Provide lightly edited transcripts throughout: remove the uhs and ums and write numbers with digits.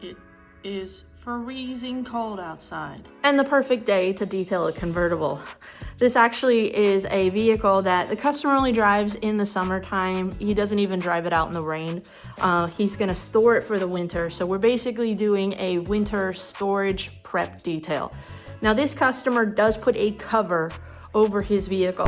It is freezing cold outside. And the perfect day to detail a convertible. This actually is a vehicle that the customer only drives in the summertime. He doesn't even drive it out in the rain. He's gonna store it for the winter. So we're basically doing a winter storage prep detail. Now this customer does put a cover over his vehicle.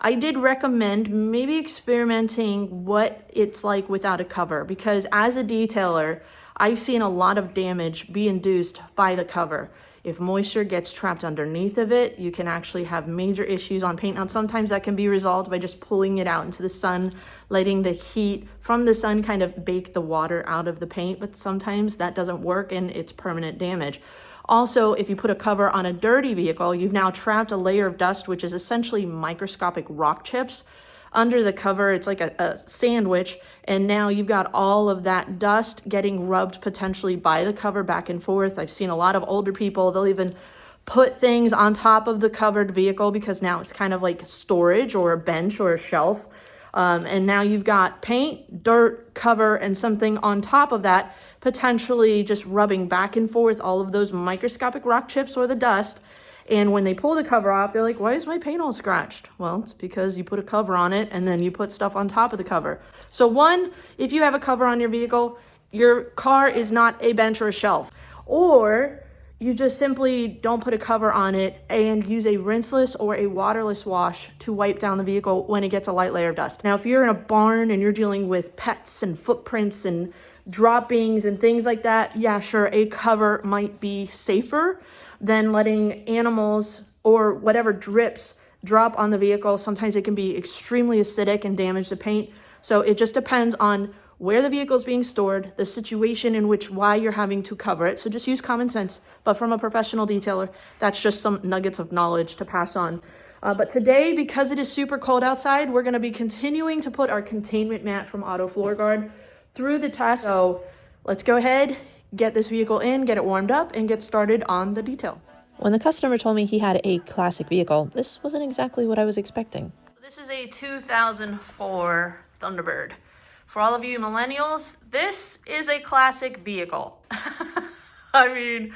I did recommend maybe experimenting what it's like without a cover, because as a detailer, I've seen a lot of damage be induced by the cover. If moisture gets trapped underneath of it, you can actually have major issues on paint. Now, sometimes that can be resolved by just pulling it out into the sun, letting the heat from the sun kind of bake the water out of the paint, but sometimes that doesn't work and it's permanent damage. Also, if you put a cover on a dirty vehicle, you've now trapped a layer of dust, which is essentially microscopic rock chips. Under the cover, it's like a sandwich, and now you've got all of that dust getting rubbed potentially by the cover back and forth. I've seen a lot of older people, they'll even put things on top of the covered vehicle because now it's kind of like storage or a bench or a shelf. And now you've got paint, dirt, cover, and something on top of that, potentially just rubbing back and forth all of those microscopic rock chips or the dust. And when they pull the cover off, they're like, why is my paint all scratched? Well, it's because you put a cover on it and then you put stuff on top of the cover. So one, if you have a cover on your vehicle, your car is not a bench or a shelf. Or you just simply don't put a cover on it and use a rinseless or a waterless wash to wipe down the vehicle when it gets a light layer of dust. Now, if you're in a barn and you're dealing with pets and footprints and droppings and things like that, yeah, sure, a cover might be safer than letting animals or whatever drips drop on the vehicle. Sometimes it can be extremely acidic and damage the paint. So it just depends on where the vehicle is being stored, the situation in which why you're having to cover it. So just use common sense. But from a professional detailer, that's just some nuggets of knowledge to pass on. But today, because it is super cold outside, we're going to be continuing to put our containment mat from Auto Floor Guard through the test. So let's go ahead, get this vehicle in, get it warmed up, and get started on the detail. When the customer told me he had a classic vehicle, this wasn't exactly what I was expecting. This is a 2004 Thunderbird. For all of you millennials, this is a classic vehicle. I mean,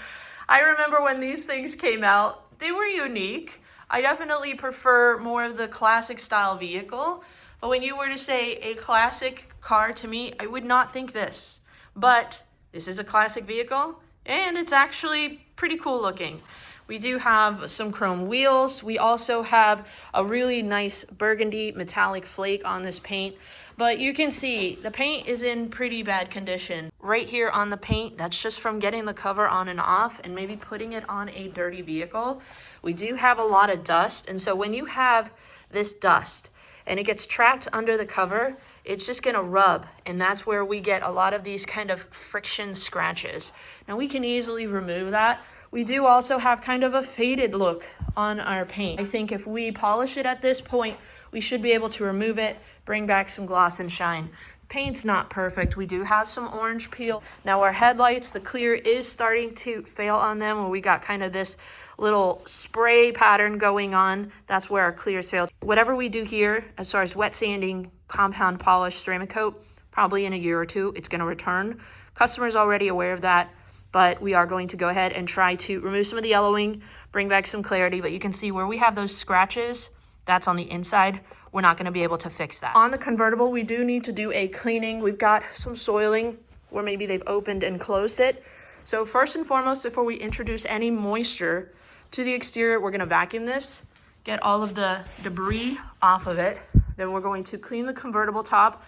I remember when these things came out, they were unique. I definitely prefer more of the classic style vehicle. But when you were to say a classic car to me, I would not think this. But this is a classic vehicle, and it's actually pretty cool looking. We do have some chrome wheels. We also have a really nice burgundy metallic flake on this paint. But you can see the paint is in pretty bad condition. Right here on the paint, that's just from getting the cover on and off and maybe putting it on a dirty vehicle. We do have a lot of dust. And so when you have this dust and it gets trapped under the cover, it's just gonna rub, and that's where we get a lot of these kind of friction scratches. Now we can easily remove that. We do also have kind of a faded look on our paint. I think if we polish it at this point, we should be able to remove it, bring back some gloss and shine. Paint's not perfect. We do have some orange peel. Now our headlights, the clear is starting to fail on them, where we got kind of this little spray pattern going on. That's where our clears failed. Whatever we do here, as far as wet sanding, compound polish, ceramic coat, probably in a year or two, it's gonna return. Customer's already aware of that, but we are going to go ahead and try to remove some of the yellowing, bring back some clarity. But you can see where we have those scratches, that's on the inside. We're not gonna be able to fix that. On the convertible, we do need to do a cleaning. We've got some soiling where maybe they've opened and closed it. So first and foremost, before we introduce any moisture to the exterior, we're gonna vacuum this, get all of the debris off of it. Then we're going to clean the convertible top,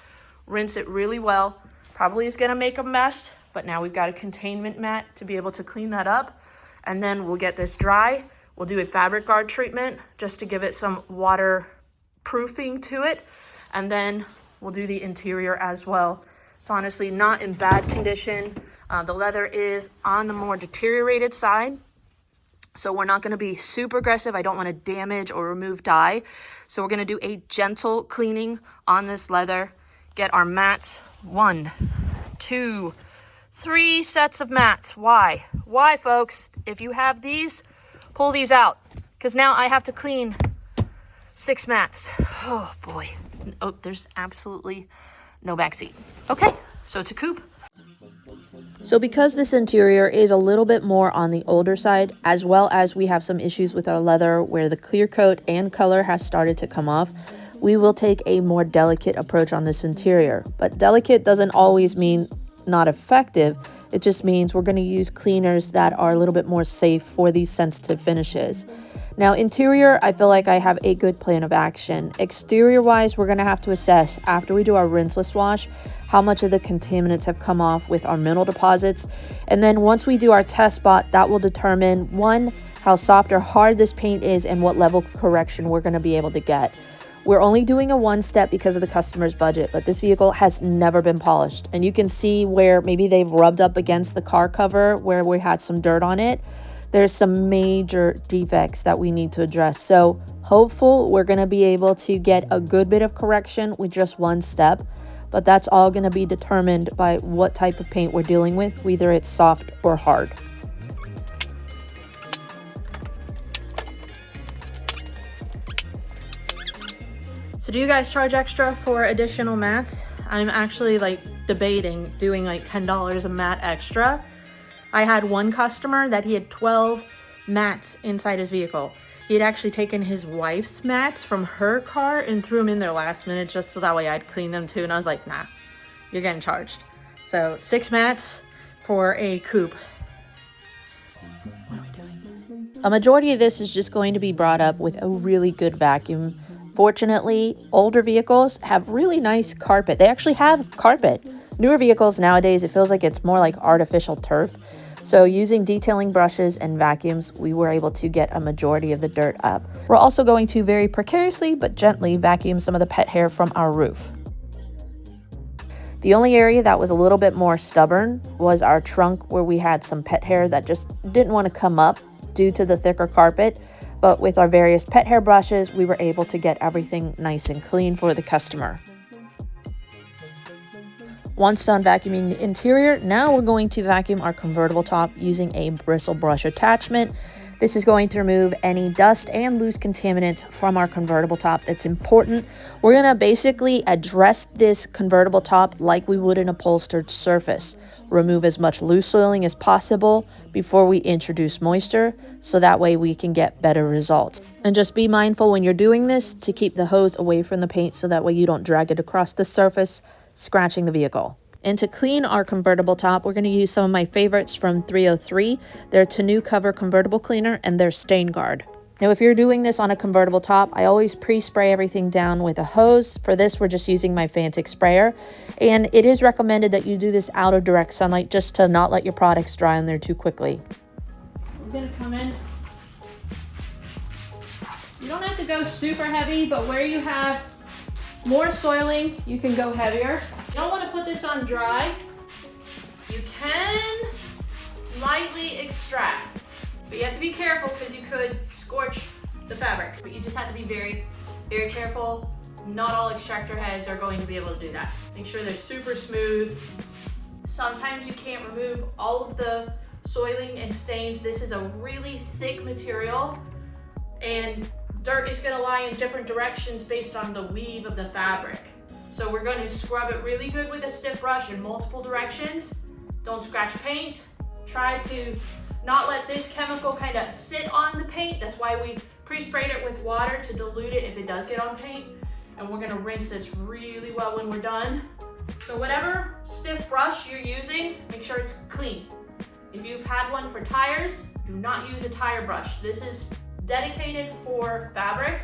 rinse it really well. Probably is gonna make a mess, but now we've got a containment mat to be able to clean that up. And then we'll get this dry. We'll do a fabric guard treatment just to give it some waterproofing to it. And then we'll do the interior as well. It's honestly not in bad condition. The leather is on the more deteriorated side. So we're not gonna be super aggressive. I don't wanna damage or remove dye. So we're gonna do a gentle cleaning on this leather. Get our mats, 1, 2, 3 sets of mats. Why? Why, folks? If you have these, pull these out, because now I have to clean 6 mats. Oh boy. Oh, there's absolutely no backseat. Okay, So it's a coupe. So because this interior is a little bit more on the older side, as well as we have some issues with our leather where the clear coat and color has started to come off, we will take a more delicate approach on this interior. But delicate doesn't always mean not effective. It just means we're going to use cleaners that are a little bit more safe for these sensitive finishes. Now, interior, I feel like I have a good plan of action. Exterior wise, we're going to have to assess after we do our rinseless wash how much of the contaminants have come off with our mineral deposits. And then once we do our test spot, that will determine, one, how soft or hard this paint is and what level of correction we're going to be able to get. We're only doing a one step because of the customer's budget, but this vehicle has never been polished. And you can see where maybe they've rubbed up against the car cover where we had some dirt on it. There's some major defects that we need to address. So hopeful we're going to be able to get a good bit of correction with just one step, but that's all going to be determined by what type of paint we're dealing with, whether it's soft or hard. So do you guys charge extra for additional mats? I'm actually like debating doing like $10 a mat extra. I had one customer that he had 12 mats inside his vehicle. He had actually taken his wife's mats from her car and threw them in there last minute just so that way I'd clean them too. And I was like, nah, you're getting charged. So 6 mats for a coupe. What are we doing? A majority of this is just going to be brought up with a really good vacuum. Fortunately, older vehicles have really nice carpet. They actually have carpet. Newer vehicles nowadays, it feels like it's more like artificial turf. So using detailing brushes and vacuums, we were able to get a majority of the dirt up. We're also going to very precariously but gently vacuum some of the pet hair from our roof. The only area that was a little bit more stubborn was our trunk, where we had some pet hair that just didn't want to come up due to the thicker carpet. But with our various pet hair brushes, we were able to get everything nice and clean for the customer. Once done vacuuming the interior, now we're going to vacuum our convertible top using a bristle brush attachment. This is going to remove any dust and loose contaminants from our convertible top. That's important. We're going to basically address this convertible top like we would an upholstered surface. Remove as much loose oiling as possible before we introduce moisture, so that way we can get better results. And just be mindful when you're doing this to keep the hose away from the paint so that way you don't drag it across the surface, scratching the vehicle. And to clean our convertible top, we're going to use some of my favorites from 303. Their Tonneau Cover Convertible Cleaner and their Stain Guard. Now, if you're doing this on a convertible top, I always pre-spray everything down with a hose. For this, we're just using my Fantic sprayer. And it is recommended that you do this out of direct sunlight just to not let your products dry on there too quickly. We're going to come in. You don't have to go super heavy, but where you have more soiling, you can go heavier. You don't want to put this on dry. You can lightly extract, but you have to be careful because you could scorch the fabric. But you just have to be very, very careful. Not all extractor heads are going to be able to do that. Make sure they're super smooth. Sometimes you can't remove all of the soiling and stains. This is a really thick material, and dirt is going to lie in different directions based on the weave of the fabric. So we're going to scrub it really good with a stiff brush in multiple directions. Don't scratch paint. Try to not let this chemical kind of sit on the paint. That's why we pre-sprayed it with water to dilute it if it does get on paint. And we're going to rinse this really well when we're done. So whatever stiff brush you're using, make sure it's clean. If you've had one for tires, do not use a tire brush. This is dedicated for fabric,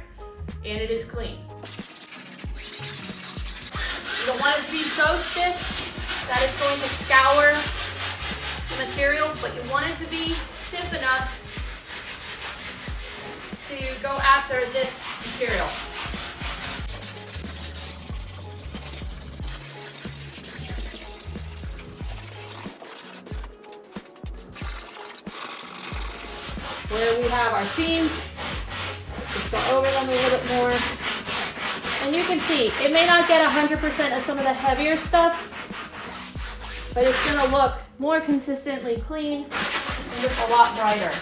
and it is clean. You don't want it to be so stiff that it's going to scour the material, but you want it to be stiff enough to go after this material. Where we have our seams, just go over them a little bit more. And you can see, it may not get 100% of some of the heavier stuff, but it's gonna look more consistently clean and just a lot brighter.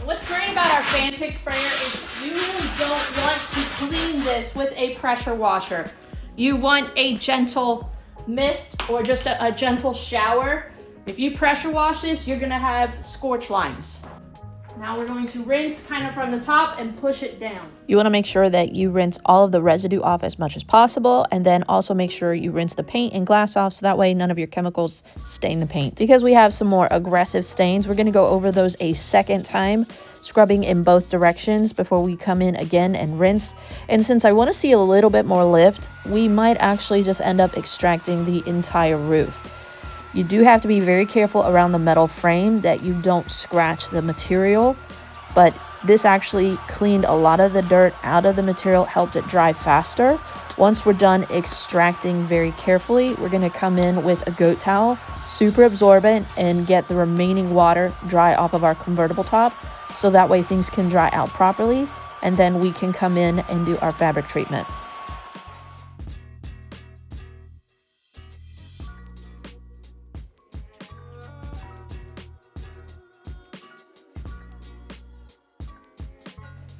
What's great about our Fantic sprayer is you really don't want to clean this with a pressure washer. You want a gentle mist or just a gentle shower. If you pressure wash this, you're gonna have scorch lines. Now we're going to rinse kind of from the top and push it down. You want to make sure that you rinse all of the residue off as much as possible, and then also make sure you rinse the paint and glass off so that way none of your chemicals stain the paint. Because we have some more aggressive stains, we're going to go over those a second time, scrubbing in both directions before we come in again and rinse. And since I want to see a little bit more lift, we might actually just end up extracting the entire roof. You do have to be very careful around the metal frame that you don't scratch the material, but this actually cleaned a lot of the dirt out of the material, helped it dry faster. Once we're done extracting very carefully, we're going to come in with a goat towel, super absorbent, and get the remaining water dry off of our convertible top, so that way things can dry out properly, and then we can come in and do our fabric treatment.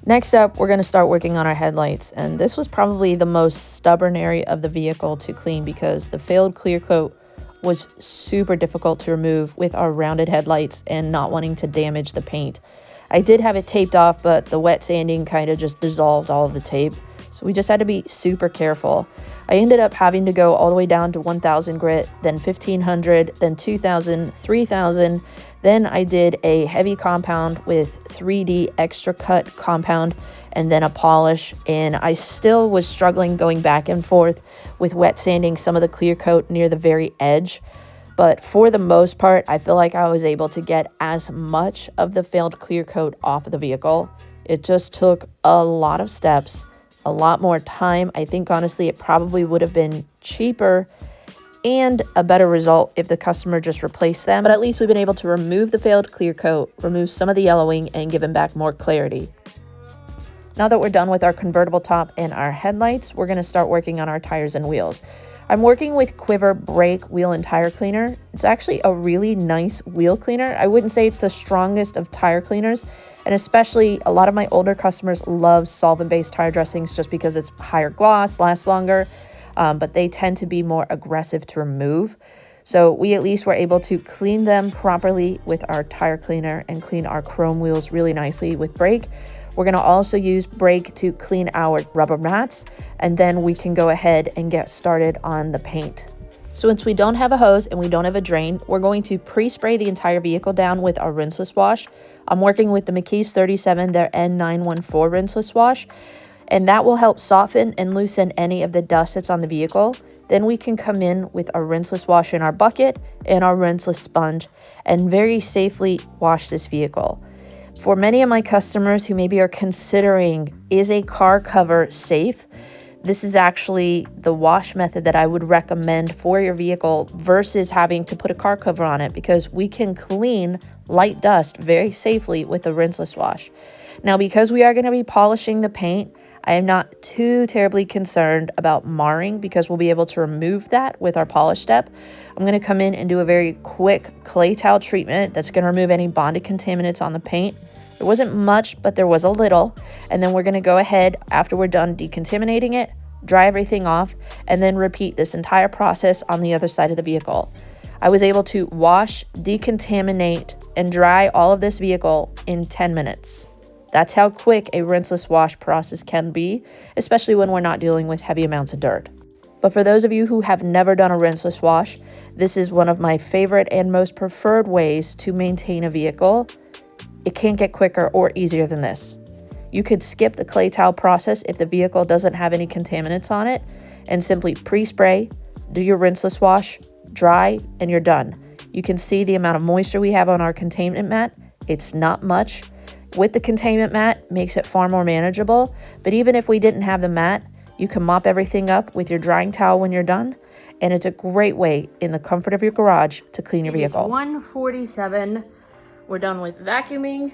Next up, we're going to start working on our headlights, and this was probably the most stubborn area of the vehicle to clean because the failed clear coat was super difficult to remove with our rounded headlights and not wanting to damage the paint. I did have it taped off, but the wet sanding kind of just dissolved all of the tape, so we just had to be super careful. I ended up having to go all the way down to 1000 grit, then 1500, then 2000, 3000. Then I did a heavy compound with 3D extra cut compound and then a polish, and I still was struggling going back and forth with wet sanding some of the clear coat near the very edge. But for the most part, I feel like I was able to get as much of the failed clear coat off of the vehicle. It just took a lot of steps, a lot more time. I think honestly it probably would have been cheaper and a better result if the customer just replaced them. But at least we've been able to remove the failed clear coat, remove some of the yellowing, and give them back more clarity. Now that we're done with our convertible top and our headlights, we're going to start working on our tires and wheels. I'm working with Quiver Brake Wheel and Tire Cleaner. It's actually a really nice wheel cleaner. I wouldn't say it's the strongest of tire cleaners, and especially a lot of my older customers love solvent-based tire dressings just because it's higher gloss, lasts longer, but they tend to be more aggressive to remove. So we at least were able to clean them properly with our tire cleaner and clean our chrome wheels really nicely with brake. We're going to also use brake to clean our rubber mats, and then we can go ahead and get started on the paint. So since we don't have a hose and we don't have a drain, we're going to pre-spray the entire vehicle down with our rinseless wash. I'm working with the McKee's 37, their N914 rinseless wash, and that will help soften and loosen any of the dust that's on the vehicle. Then we can come in with our rinseless wash in our bucket and our rinseless sponge and very safely wash this vehicle. For many of my customers who maybe are considering, is a car cover safe? This is actually the wash method that I would recommend for your vehicle versus having to put a car cover on it, because we can clean light dust very safely with a rinseless wash. Now, because we are going to be polishing the paint, I am not too terribly concerned about marring because we'll be able to remove that with our polish step. I'm going to come in and do a very quick clay towel treatment that's going to remove any bonded contaminants on the paint. There wasn't much, but there was a little. And then we're going to go ahead, after we're done decontaminating it, dry everything off, and then repeat this entire process on the other side of the vehicle. I was able to wash, decontaminate, and dry all of this vehicle in 10 minutes. That's how quick a rinseless wash process can be, especially when we're not dealing with heavy amounts of dirt. But for those of you who have never done a rinseless wash, this is one of my favorite and most preferred ways to maintain a vehicle. It can't get quicker or easier than this. You could skip the clay towel process if the vehicle doesn't have any contaminants on it and simply pre-spray, do your rinseless wash, dry, and you're done. You can see the amount of moisture we have on our containment mat. It's not much. With the containment mat, makes it far more manageable. But even if we didn't have the mat, you can mop everything up with your drying towel when you're done. And it's a great way in the comfort of your garage to clean your vehicle. It's 1:47. We're done with vacuuming.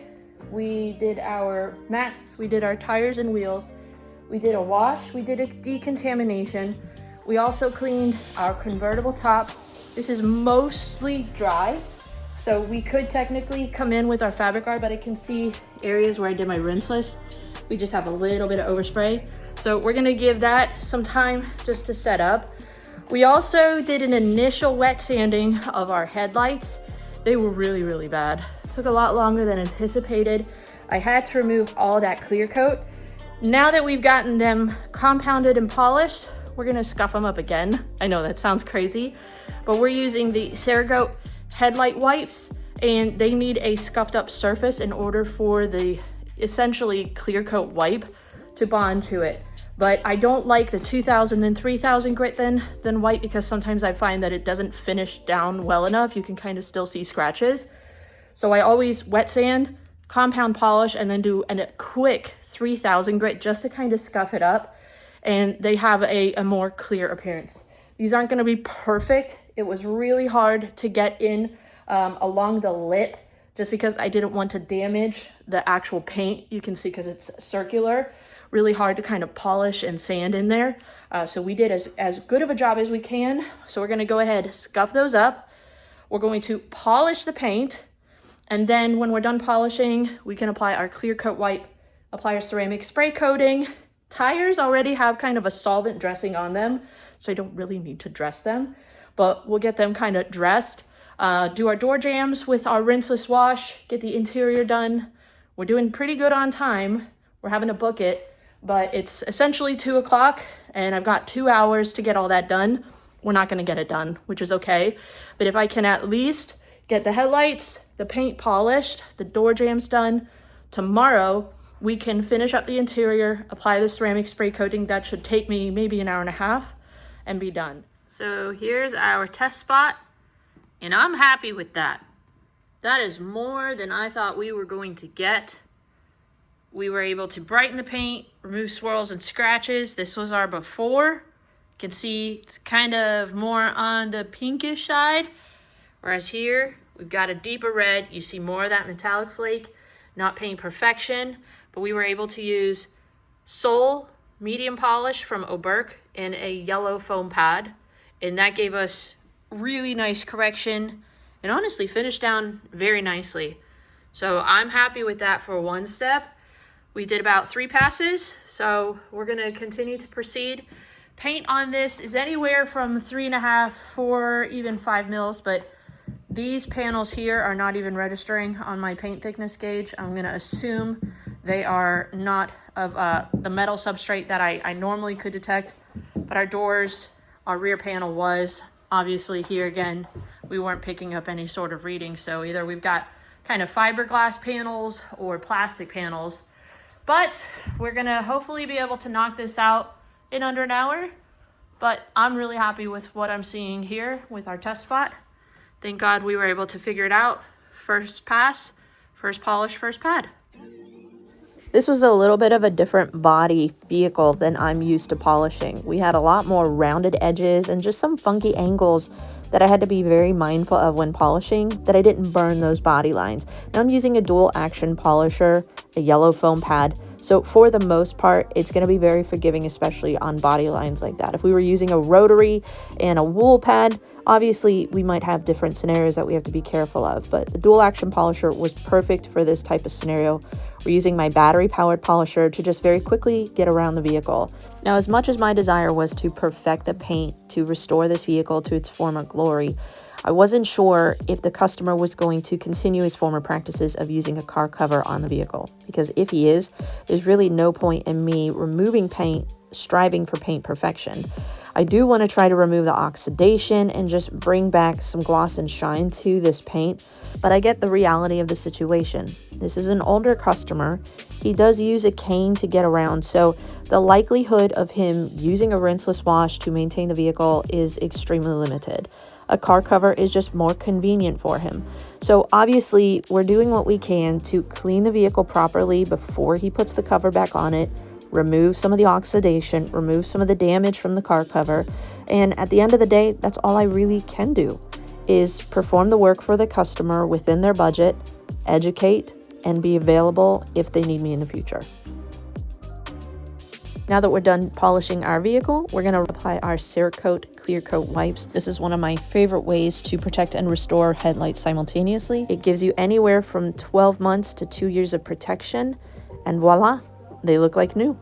We did our mats, we did our tires and wheels, we did a wash, we did a decontamination. We also cleaned our convertible top. This is mostly dry. So we could technically come in with our fabric guard, but I can see areas where I did my rinseless. We just have a little bit of overspray. So we're gonna give that some time just to set up. We also did an initial wet sanding of our headlights. They were really, really bad. It took a lot longer than anticipated. I had to remove all that clear coat. Now that we've gotten them compounded and polished, we're gonna scuff them up again. I know that sounds crazy, but we're using the Cerakote headlight wipes, and they need a scuffed up surface in order for the essentially clear coat wipe to bond to it. But I don't like the 2000 and 3000 grit than white, because sometimes I find that it doesn't finish down well enough. You can kind of still see scratches. So I always wet sand, compound polish, and then do a quick 3000 grit just to kind of scuff it up, and they have a more clear appearance. These aren't going to be perfect. It was really hard to get in along the lip, just because I didn't want to damage the actual paint. You can see because it's circular, really hard to kind of polish and sand in there. So we did as good of a job as we can. So we're going to go ahead, scuff those up. We're going to polish the paint. And then when we're done polishing, we can apply our clear coat wipe, apply our ceramic spray coating. Tires already have kind of a solvent dressing on them, so I don't really need to dress them, but we'll get them kind of dressed. Do our door jambs with our rinseless wash, get the interior done. We're doing pretty good on time. We're having to book it, but it's essentially 2 o'clock and I've got 2 hours to get all that done. We're not going to get it done, which is okay. But if I can at least get the headlights, the paint polished, the door jambs done, tomorrow we can finish up the interior, apply the ceramic spray coating. That should take me maybe an hour and a half and be done. So here's our test spot, and I'm happy with that. That is more than I thought we were going to get. We were able to brighten the paint, remove swirls and scratches. This was our before. You can see it's kind of more on the pinkish side, whereas here we've got a deeper red. You see more of that metallic flake, not paint perfection, but we were able to use Sol medium polish from Oberk and a yellow foam pad, and that gave us really nice correction and honestly finished down very nicely. So I'm happy with that for one step. We did about 3 passes, so we're gonna continue to proceed. Paint on this is anywhere from 3.5, 4, even 5 mils, but these panels here are not even registering on my paint thickness gauge. I'm gonna assume they are not of the metal substrate that I normally could detect, but our doors, our rear panel was. Obviously here again, we weren't picking up any sort of reading, so either we've got kind of fiberglass panels or plastic panels, but we're gonna hopefully be able to knock this out in under an hour. But I'm really happy with what I'm seeing here with our test spot. Thank God we were able to figure it out. First pass, first polish, first pad. This was a little bit of a different body vehicle than I'm used to polishing. We had a lot more rounded edges and just some funky angles that I had to be very mindful of when polishing, that I didn't burn those body lines. Now I'm using a dual action polisher, a yellow foam pad. So for the most part, it's going to be very forgiving, especially on body lines like that. If we were using a rotary and a wool pad, obviously we might have different scenarios that we have to be careful of, but the dual action polisher was perfect for this type of scenario. We're using my battery powered polisher to just very quickly get around the vehicle. Now, as much as my desire was to perfect the paint to restore this vehicle to its former glory, I wasn't sure if the customer was going to continue his former practices of using a car cover on the vehicle, because if he is, there's really no point in me removing paint, striving for paint perfection. I do want to try to remove the oxidation and just bring back some gloss and shine to this paint, but I get the reality of the situation. This is an older customer. He does use a cane to get around, so the likelihood of him using a rinseless wash to maintain the vehicle is extremely limited. A car cover is just more convenient for him. So obviously we're doing what we can to clean the vehicle properly before he puts the cover back on it, remove some of the oxidation, remove some of the damage from the car cover. And at the end of the day, that's all I really can do, is perform the work for the customer within their budget, educate, and be available if they need me in the future. Now that we're done polishing our vehicle, we're going to apply our Cerakote Clear Coat wipes. This is one of my favorite ways to protect and restore headlights simultaneously. It gives you anywhere from 12 months to 2 years of protection, and voila, they look like new.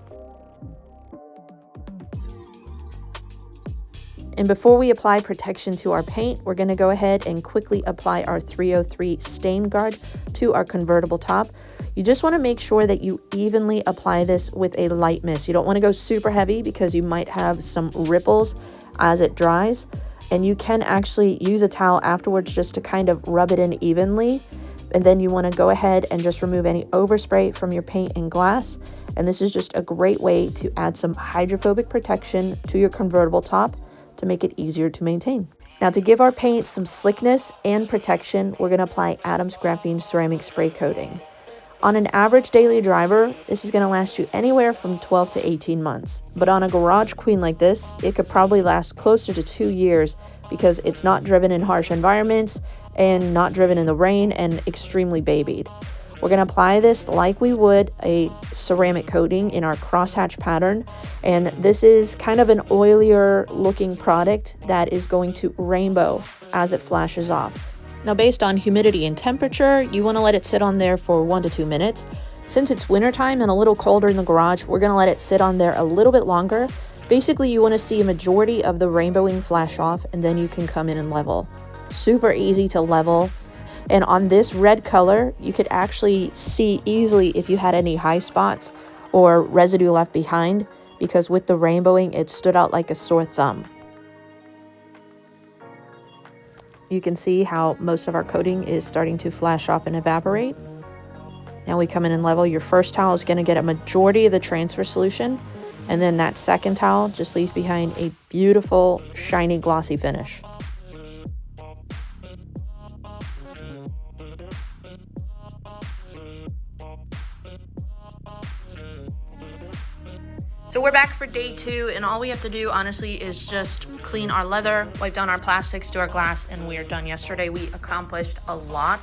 And before we apply protection to our paint, we're going to go ahead and quickly apply our 303 stain guard to our convertible top. You just want to make sure that you evenly apply this with a light mist. You don't want to go super heavy because you might have some ripples as it dries. And you can actually use a towel afterwards just to kind of rub it in evenly. And then you want to go ahead and just remove any overspray from your paint and glass. And this is just a great way to add some hydrophobic protection to your convertible top to make it easier to maintain. Now, to give our paint some slickness and protection, we're going to apply Adams Graphene Ceramic Spray Coating. On an average daily driver, this is going to last you anywhere from 12 to 18 months. But on a garage queen like this, it could probably last closer to 2 years because it's not driven in harsh environments and not driven in the rain and extremely babied. We're going to apply this like we would a ceramic coating in our crosshatch pattern. And this is kind of an oilier looking product that is going to rainbow as it flashes off. Now, based on humidity and temperature, you want to let it sit on there for 1 to 2 minutes. Since it's wintertime and a little colder in the garage, we're going to let it sit on there a little bit longer. Basically, you want to see a majority of the rainbowing flash off, and then you can come in and level. Super easy to level. And on this red color, you could actually see easily if you had any high spots or residue left behind, because with the rainbowing, it stood out like a sore thumb. You can see how most of our coating is starting to flash off and evaporate. Now we come in and level. Your first towel is going to get a majority of the transfer solution, and then that second towel just leaves behind a beautiful, shiny, glossy finish. So we're back for day 2, and all we have to do, honestly, is just clean our leather, wipe down our plastics, do our glass, and we are done. Yesterday, we accomplished a lot.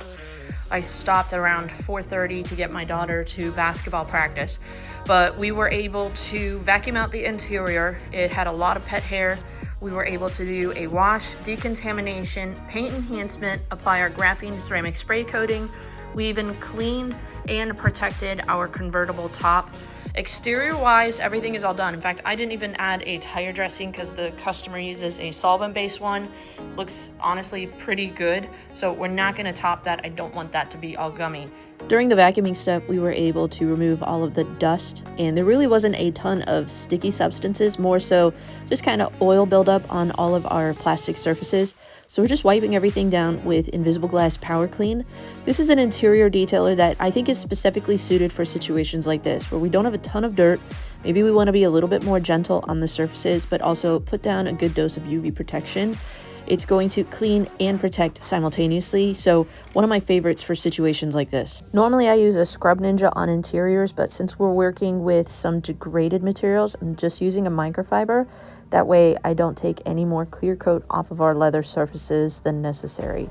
I stopped around 4:30 to get my daughter to basketball practice, but we were able to vacuum out the interior. It had a lot of pet hair. We were able to do a wash, decontamination, paint enhancement, apply our graphene ceramic spray coating. We even cleaned and protected our convertible top. Exterior wise, everything is all done. In fact, I didn't even add a tire dressing because the customer uses a solvent based one. Looks honestly pretty good. So we're not going to top that. I don't want that to be all gummy. During the vacuuming step, we were able to remove all of the dust, and there really wasn't a ton of sticky substances, more so just kind of oil buildup on all of our plastic surfaces. So we're just wiping everything down with Invisible Glass Power Clean. This is an interior detailer that I think is specifically suited for situations like this, where we don't have a ton of dirt. Maybe we want to be a little bit more gentle on the surfaces, but also put down a good dose of UV protection. It's going to clean and protect simultaneously, so one of my favorites for situations like this. Normally I use a Scrub Ninja on interiors, but since we're working with some degraded materials, I'm just using a microfiber. That way I don't take any more clear coat off of our leather surfaces than necessary.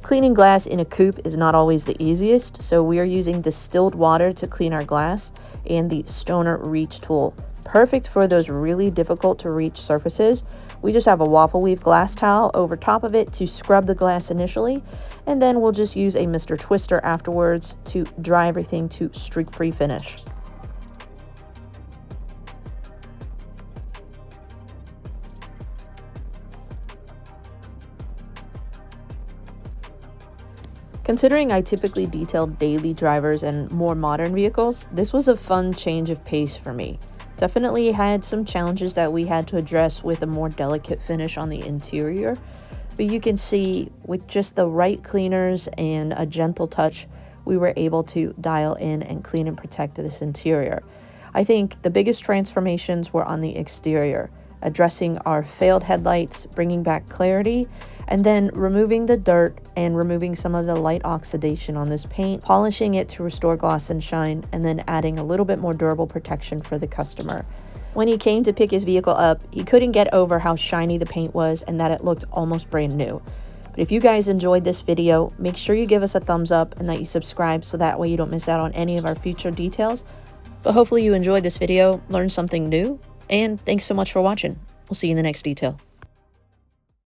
Cleaning glass in a coupe is not always the easiest, so we are using distilled water to clean our glass and the Stoner Reach tool. Perfect for those really difficult to reach surfaces. We just have a waffle weave glass towel over top of it to scrub the glass initially, and then we'll just use a Mr. Twister afterwards to dry everything to streak-free finish. Considering I typically detail daily drivers and more modern vehicles, this was a fun change of pace for me. Definitely had some challenges that we had to address with a more delicate finish on the interior, but you can see with just the right cleaners and a gentle touch, we were able to dial in and clean and protect this interior. I think the biggest transformations were on the exterior, addressing our failed headlights, bringing back clarity, and then removing the dirt and removing some of the light oxidation on this paint, polishing it to restore gloss and shine, and then adding a little bit more durable protection for the customer. When he came to pick his vehicle up, he couldn't get over how shiny the paint was and that it looked almost brand new. But if you guys enjoyed this video, make sure you give us a thumbs up and that you subscribe so that way you don't miss out on any of our future details. But hopefully you enjoyed this video, learned something new, and thanks so much for watching. We'll see you in the next detail.